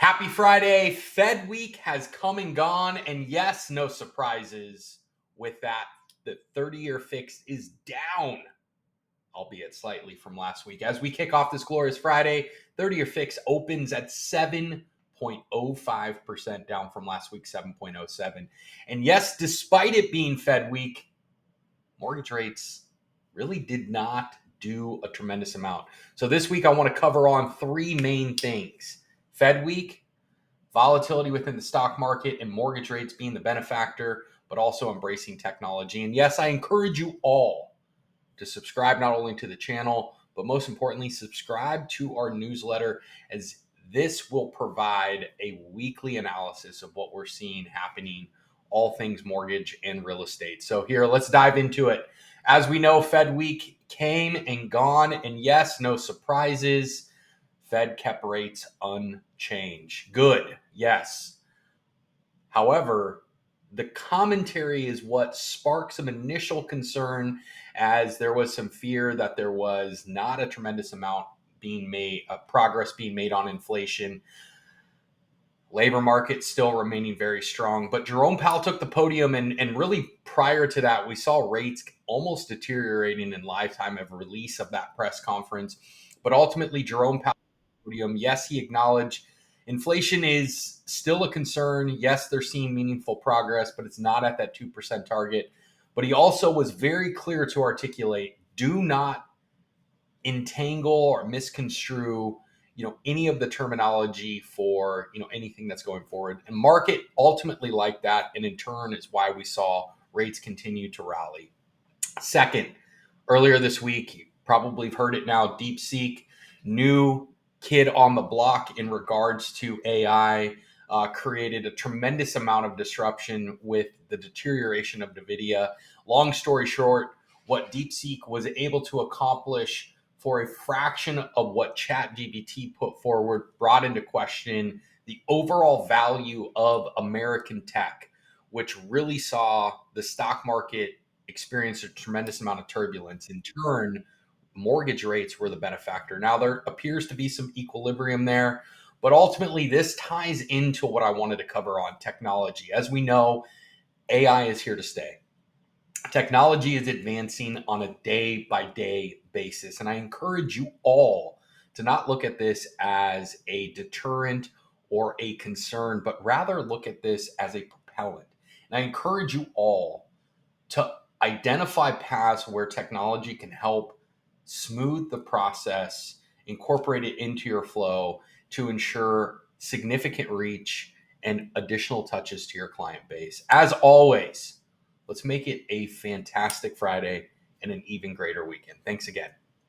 Happy Friday. Fed week has come and gone. And yes, no surprises with that. The 30-year fix is down, albeit slightly from last week. As we kick off this glorious Friday, 30-year fix opens at 7.05%, down from last week's 7.07. And yes, despite it being Fed week, mortgage rates really did not do a tremendous amount. So this week I want to cover on three main things. Fed week, volatility within the stock market, and mortgage rates being the benefactor, but also embracing technology. And yes, I encourage you all to subscribe not only to the channel, but most importantly, subscribe to our newsletter, as this will provide a weekly analysis of what we're seeing happening, all things mortgage and real estate. So here, let's dive into it. As we know, Fed week came and gone, and yes, no surprises. Fed kept rates unchanged. Good, yes. However, the commentary is what sparked some initial concern, as there was some fear that there was not a tremendous amount being made, progress being made on inflation. Labor market still remaining very strong, but Jerome Powell took the podium, and really prior to that, we saw rates almost deteriorating in lifetime of release of that press conference. But ultimately, Jerome Powell, podium, yes, he acknowledged inflation is still a concern. Yes, they're seeing meaningful progress, but it's not at that 2% target. But he also was very clear to articulate, do not entangle or misconstrue any of the terminology for anything that's going forward. And market ultimately like that, and in turn is why we saw rates continue to rally. Second, earlier this week, you probably have heard it now, DeepSeek, new kid on the block in regards to AI, created a tremendous amount of disruption with the deterioration of NVIDIA. Long story short, what DeepSeek was able to accomplish for a fraction of what ChatGPT put forward brought into question the overall value of American tech, which really saw the stock market experience a tremendous amount of turbulence. In turn, mortgage rates were the benefactor. Now there appears to be some equilibrium there, but ultimately this ties into what I wanted to cover on technology. As we know, AI is here to stay. Technology is advancing on a day-by-day basis, and I encourage you all to not look at this as a deterrent or a concern, but rather look at this as a propellant. And I encourage you all to identify paths where technology can help smooth the process, incorporate it into your flow to ensure significant reach and additional touches to your client base. As always, let's make it a fantastic Friday and an even greater weekend. Thanks again.